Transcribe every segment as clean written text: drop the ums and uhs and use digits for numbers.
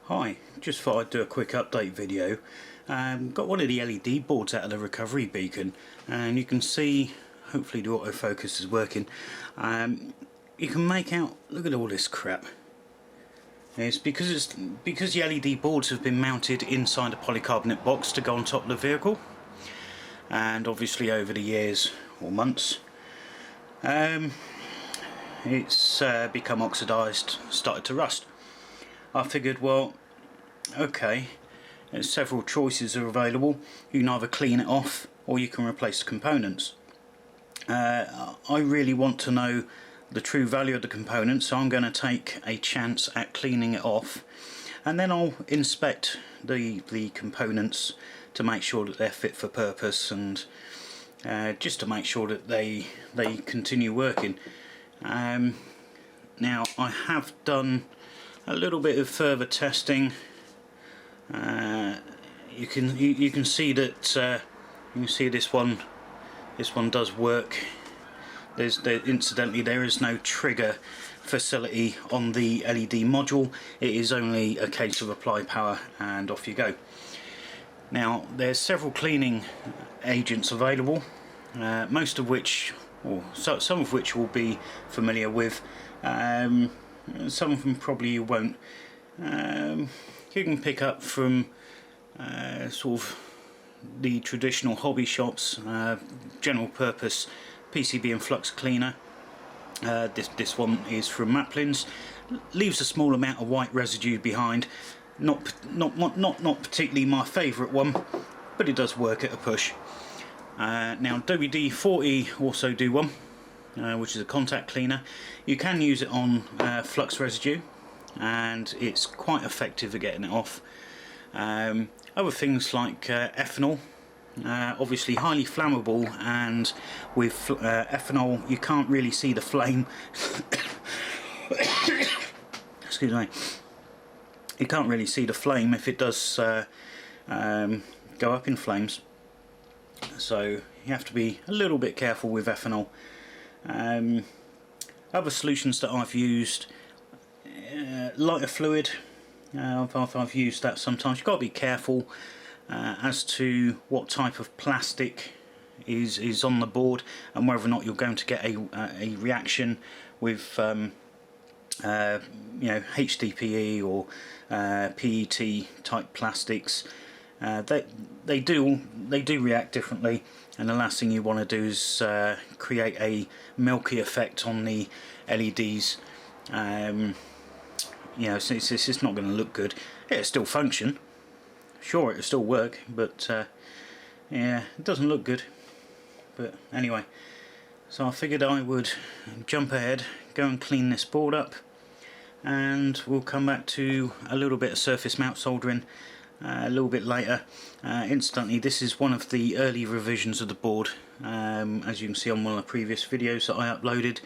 Hi, just thought I'd do a quick update video. Got one of the LED boards out of the recovery beacon, and you can see, hopefully the autofocus is working, you can make out, look at all this crap. It's because the LED boards have been mounted inside a polycarbonate box to go on top of the vehicle, and obviously over the years or months it's become oxidized, started to rust. I figured, well, okay, there's several choices are available. You can either clean it off or you can replace the components. I really want to know the true value of the components, so I'm going to take a chance at cleaning it off, and then I'll inspect the components to make sure that they're fit for purpose, and just to make sure that they continue working. Now I have done a little bit of further testing. You can see that you can see this one does work. Incidentally, there is no trigger facility on the LED module. It is only a case of apply power and off you go. Now there's several cleaning agents available, most of which, or some of which will be familiar with. Some of them probably you won't. You can pick up from sort of the traditional hobby shops, general purpose PCB and flux cleaner. This one is from Maplin's. Leaves a small amount of white residue behind. Not particularly my favourite one, but it does work at a push. Now WD-40 also do one, which is a contact cleaner. You can use it on flux residue, and it's quite effective at getting it off. Other things like ethanol, obviously highly flammable, and with ethanol you can't really see the flame. Excuse me. You can't really see the flame if it does go up in flames, so you have to be a little bit careful with ethanol. Other solutions that I've used, lighter fluid, I've used that sometimes. You've got to be careful as to what type of plastic is on the board, and whether or not you're going to get a reaction with HDPE or PET type plastics. They do react differently, and the last thing you want to do is create a milky effect on the LEDs. So it's not going to look good. It'll still function, sure, it'll still work, but yeah, it doesn't look good. But anyway, so I figured I would jump ahead, go and clean this board up, and we'll come back to a little bit of surface mount soldering a little bit later. Incidentally, this is one of the early revisions of the board, as you can see on one of the previous videos that I uploaded,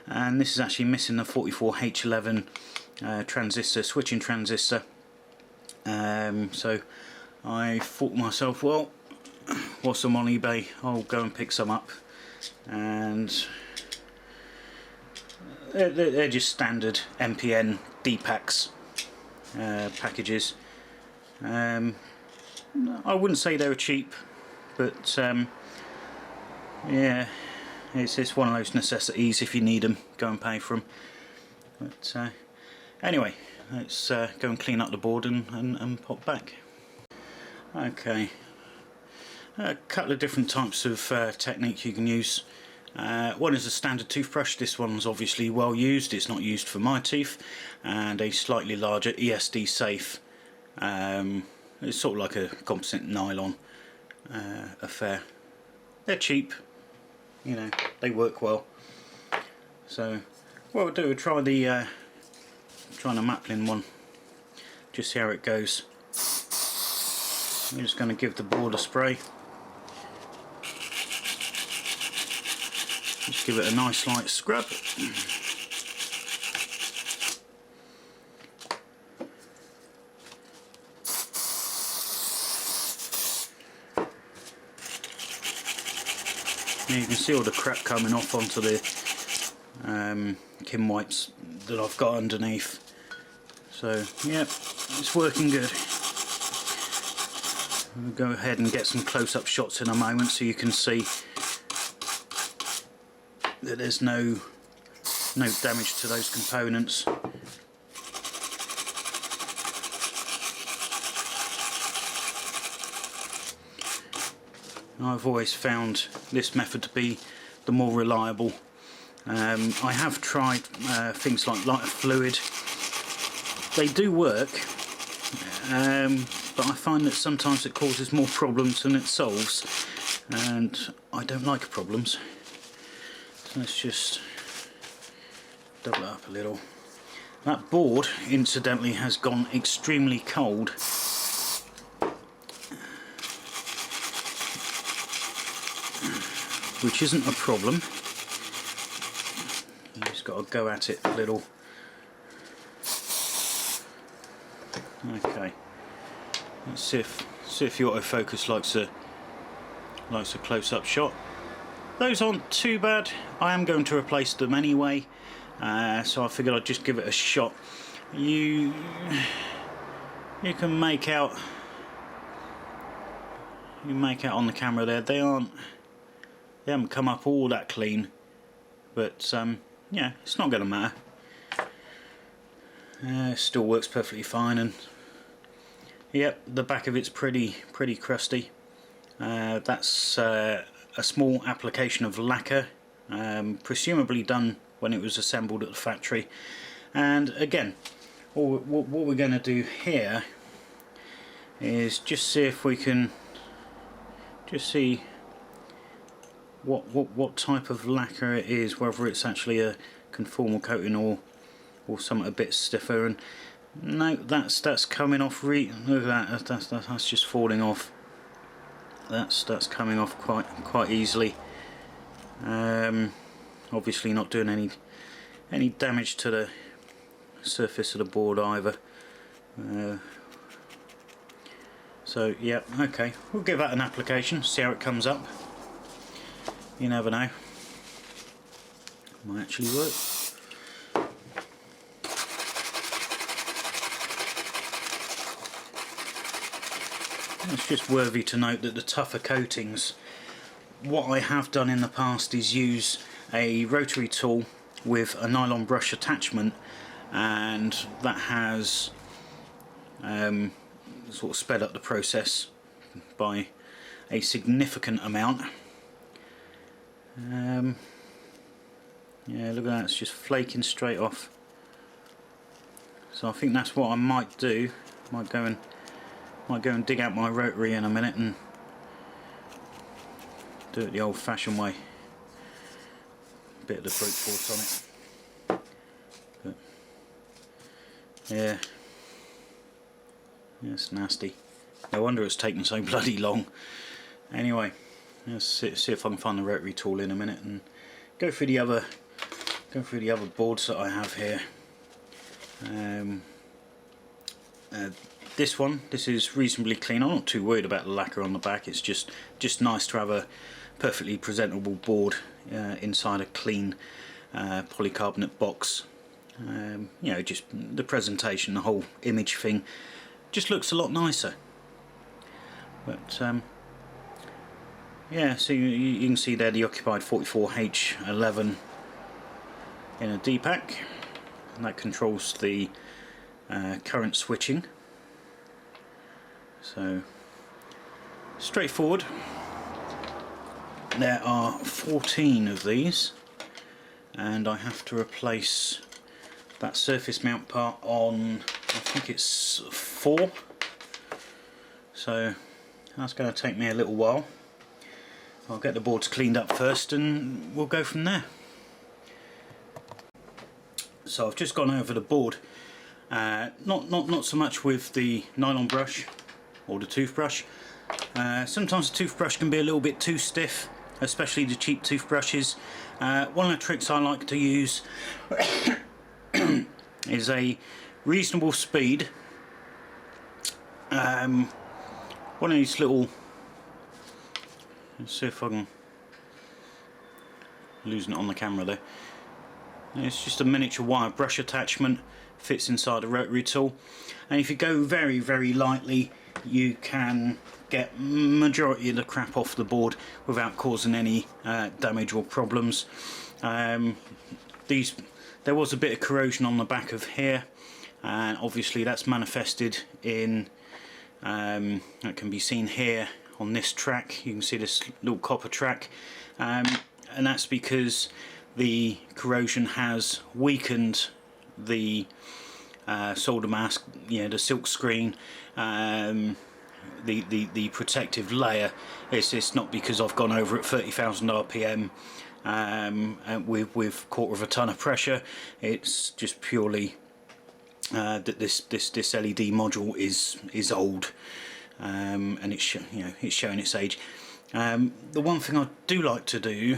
and this is actually missing the 44H11 transistor, switching transistor. So I thought to myself, well, whilst I'm on eBay, I'll go and pick some up, and they're just standard MPN D-packs packages. I wouldn't say they were cheap, but yeah, it's one of those necessities. If you need them, go and pay for them. But anyway, let's go and clean up the board and pop back. Okay, a couple of different types of techniques you can use. One is a standard toothbrush. This one's obviously well used, it's not used for my teeth, and a slightly larger ESD safe. It's sort of like a composite nylon affair. They're cheap, they work well. So what we'll do, we'll try the Maplin one, just see how it goes. I'm just going to give the board a spray. Just give it a nice light scrub. You can see all the crap coming off onto the Kim wipes that I've got underneath. So So yep, it's working good. We'll go ahead and get some close-up shots in a moment so you can see that there's no damage to those components. I've always found this method to be the more reliable. I have tried things like lighter fluid. They do work, but I find that sometimes it causes more problems than it solves, and I don't like problems. So let's just double it up a little. That board, incidentally, has gone extremely cold. Which isn't a problem. You just got to go at it a little. Okay. Let's see if the autofocus likes a close-up shot. Those aren't too bad. I am going to replace them anyway, so I figured I'd just give it a shot. You can make out on the camera there. They haven't come up all that clean, but yeah, it's not going to matter. It still works perfectly fine, and yep, the back of it's pretty crusty. That's a small application of lacquer, presumably done when it was assembled at the factory. And again, what we're going to do here is just see if we can just see what type of lacquer it is, whether it's actually a conformal coating or something a bit stiffer. And no, that's coming off. Look at that, that's just falling off. That's coming off quite easily. Obviously not doing any damage to the surface of the board either. So yeah, okay, we'll give that an application, see how it comes up. You never know, might actually work. It's just worthy to note that the tougher coatings, what I have done in the past is use a rotary tool with a nylon brush attachment, and that has sort of sped up the process by a significant amount. Yeah, look at that, it's just flaking straight off. So I think that's what I might do. Might go and dig out my rotary in a minute and do it the old-fashioned way. Bit of the brute force on it. But yeah, it's nasty. No wonder it's taken so bloody long. Anyway, let's see if I can find the rotary tool in a minute and go through the other boards that I have here. This is reasonably clean. I'm not too worried about the lacquer on the back. It's just nice to have a perfectly presentable board inside a clean polycarbonate box. You know, just the presentation, the whole image thing just looks a lot nicer. But yeah, so you can see there the occupied 44H11 in a D-pack, and that controls the current switching. So straightforward. There are 14 of these, and I have to replace that surface mount part on, I think it's 4, so that's going to take me a little while. I'll get the boards cleaned up first and we'll go from there. So I've just gone over the board, not so much with the nylon brush or the toothbrush. Sometimes the toothbrush can be a little bit too stiff, especially the cheap toothbrushes. One of the tricks I like to use is a reasonable speed. One of these little, let's see if I can, losing it on the camera there. It's just a miniature wire brush attachment, fits inside a rotary tool, and if you go very, very lightly, you can get majority of the crap off the board without causing any damage or problems. There was a bit of corrosion on the back of here, and obviously that's manifested in that can be seen here on this track. You can see this little copper track, and that's because the corrosion has weakened the solder mask, the silk screen, the protective layer. It's not because I've gone over at 30,000 RPM and with quarter of a ton of pressure. It's just purely that this LED module is old, and it's showing its age. The one thing I do like to do,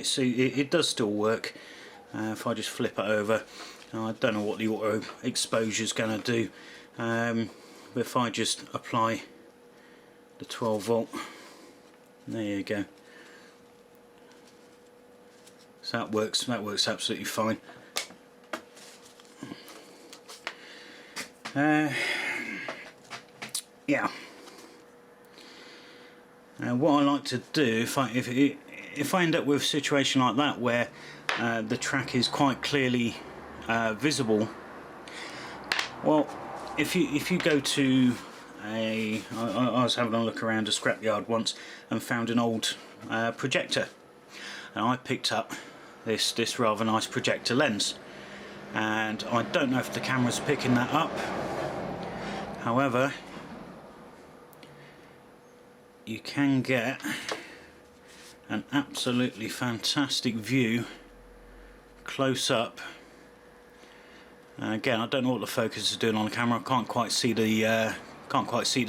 see it does still work. If I just flip it over, I don't know what the auto exposure is going to do, but if I just apply the 12 volt, there you go. So that works absolutely fine. Yeah. What I like to do, if I end up with a situation like that where the track is quite clearly visible, well, if you go to I was having a look around a scrapyard once and found an old projector, and I picked up this rather nice projector lens, and I don't know if the camera's picking that up. However, you can get an absolutely fantastic view close up. Again, I don't know what the focus is doing on the camera. I can't quite see the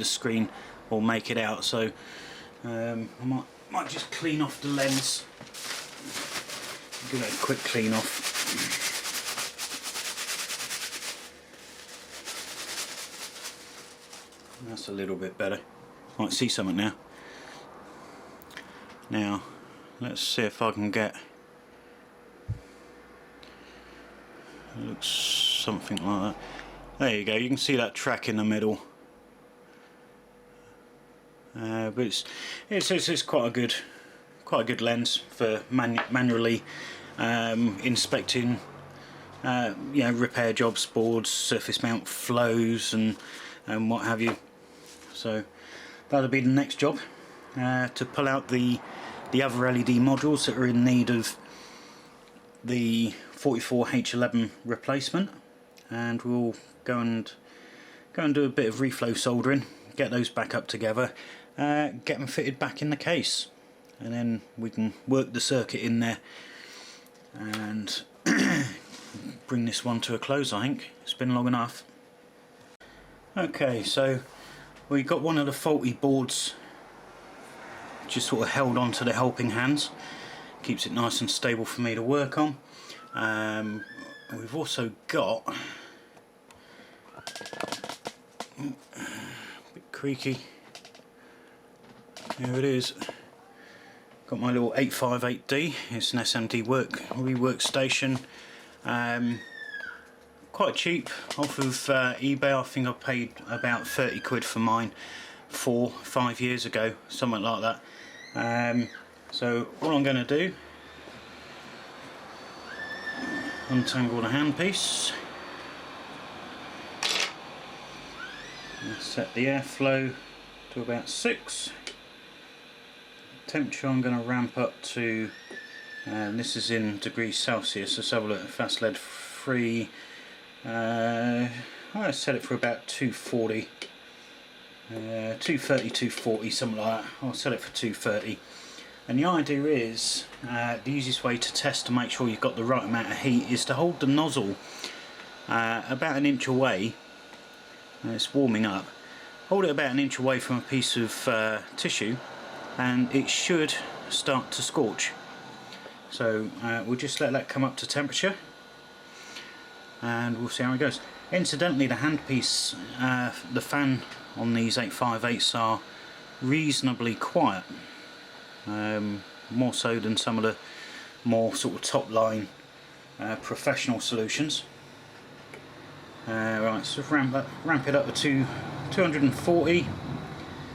screen or make it out, so I might just clean off the lens. Give it a quick clean off. That's a little bit better. I might see something now. Now, let's see if I can get. It looks something like that. There you go. You can see that track in the middle. But it's quite a good lens for manually inspecting repair jobs, boards, surface mount flows, and what have you. So that'll be the next job, to pull out the other LED modules that are in need of the 44H11 replacement, and we'll go and do a bit of reflow soldering, get those back up together, get them fitted back in the case, and then we can work the circuit in there and bring this one to a close. I think it's been long enough. Okay, so we got one of the faulty boards just sort of held onto the helping hands, keeps it nice and stable for me to work on. We've also got a bit creaky. Here it is. Got my little 858D. It's an SMD rework station. Quite cheap off of eBay. I think I paid about 30 quid for mine 4-5 years ago, something like that. So all I'm going to do, untangle the handpiece, set the airflow to about 6. Temperature I'm going to ramp up to, this is in degrees Celsius. Let's have a look. Fast lead free. I set it for about 240, 230, 240, something like that. I'll set it for 230. And the idea is, the easiest way to test to make sure you've got the right amount of heat is to hold the nozzle about an inch away. It's warming up. Hold it about an inch away from a piece of tissue, and it should start to scorch. So we'll just let that come up to temperature, and we'll see how it goes. Incidentally, the handpiece, the fan on these 858s are reasonably quiet, more so than some of the more sort of top line professional solutions. Right, so ramp it up to 240.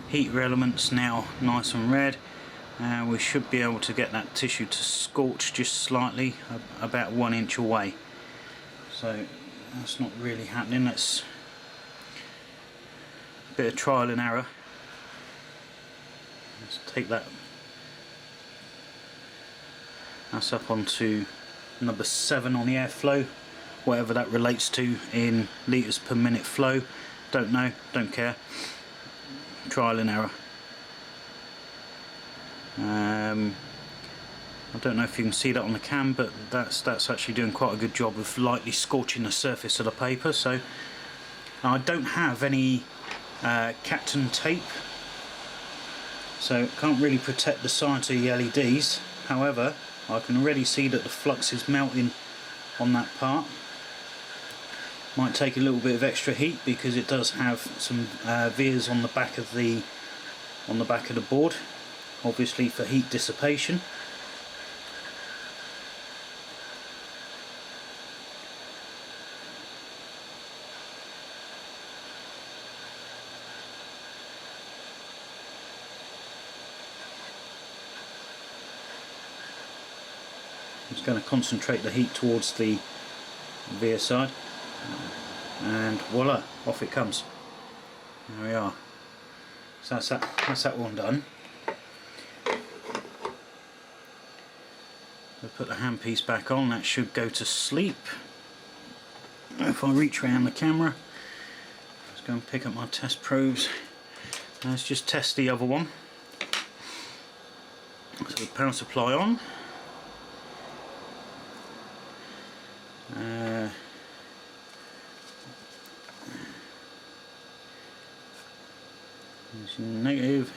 Heat your elements now nice and red. We should be able to get that tissue to scorch just slightly, about 1 inch away. So that's not really happening. That's a bit of trial and error. Let's take that. That's up onto number 7 on the airflow, whatever that relates to in litres per minute flow. Don't know, don't care. Trial and error. I don't know if you can see that on the cam, but that's actually doing quite a good job of lightly scorching the surface of the paper. So I don't have any Captain tape, so can't really protect the sides of the LEDs. However, I can already see that the flux is melting on that part. Might take a little bit of extra heat because it does have some vias on the back of the board, obviously for heat dissipation. I'm just going to concentrate the heat towards the via side, and voila, off it comes. There we are. So that's that one done. I'll put the handpiece back on. That should go to sleep. If I reach around the camera, let's go and pick up my test probes. Let's just test the other one. So the power supply on. Negative.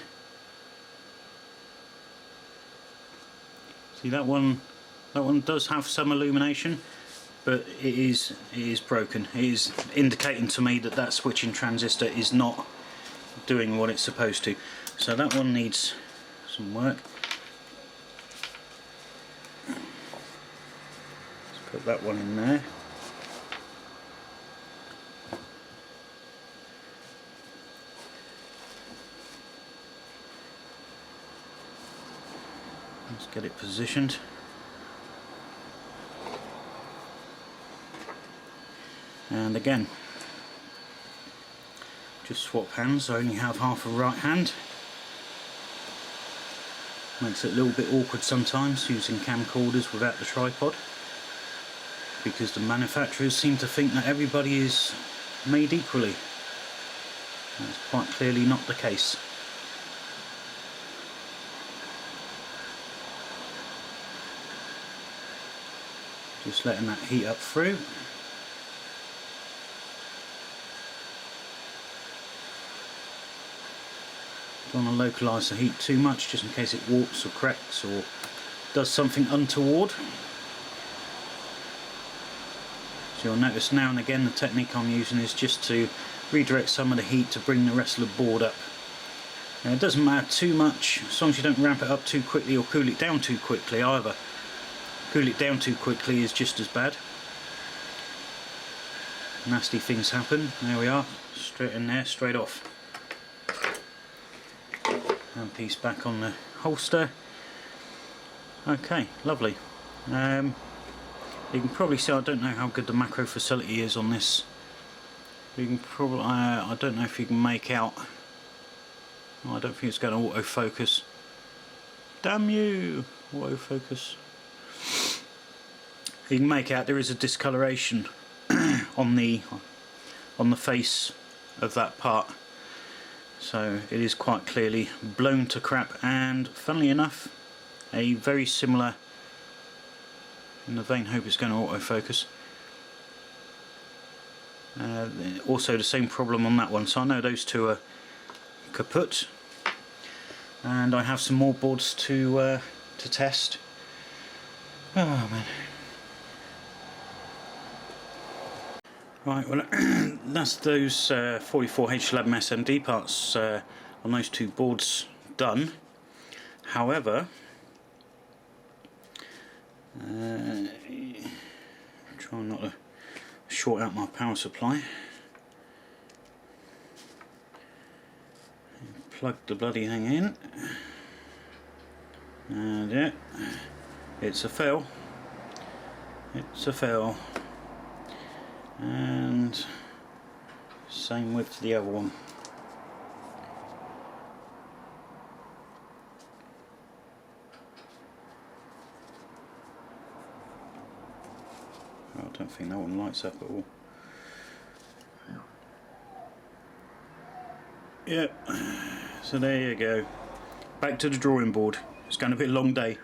See, that one does have some illumination, but it is broken. It is indicating to me that that switching transistor is not doing what it's supposed to. So that one needs some work. Let's put that one in there. Let's get it positioned. And again, just swap hands. I only have half a right hand. Makes it a little bit awkward sometimes using camcorders without the tripod, because the manufacturers seem to think that everybody is made equally. That's quite clearly not the case. Just letting that heat up through. Don't want to localise the heat too much, just in case it warps or cracks or does something untoward. So you'll notice now and again the technique I'm using is just to redirect some of the heat to bring the rest of the board up. Now, it doesn't matter too much as long as you don't ramp it up too quickly or cool it down too quickly either. Cool it down too quickly is just as bad. Nasty things happen. There we are, straight in there, straight off. Handpiece back on the holster. Okay, lovely. You can probably see I don't know how good the macro facility is on this. You can probably I don't know if you can make out. Oh, I don't think it's going to autofocus. Damn you! Autofocus. You can make out there is a discoloration on the face of that part, so it is quite clearly blown to crap. And funnily enough, a very similar, in the vain hope it's going to autofocus, also the same problem on that one. So I know those two are kaput, and I have some more boards to test. Oh man. Right, well that's those 44H11 SMD parts on those two boards done. However, try not to short out my power supply. Plug the bloody thing in. And yeah, it's a fill. It's a fill. And same with the other one. I don't think that one lights up at all. Yep, so there you go. Back to the drawing board. It's going to be a long day.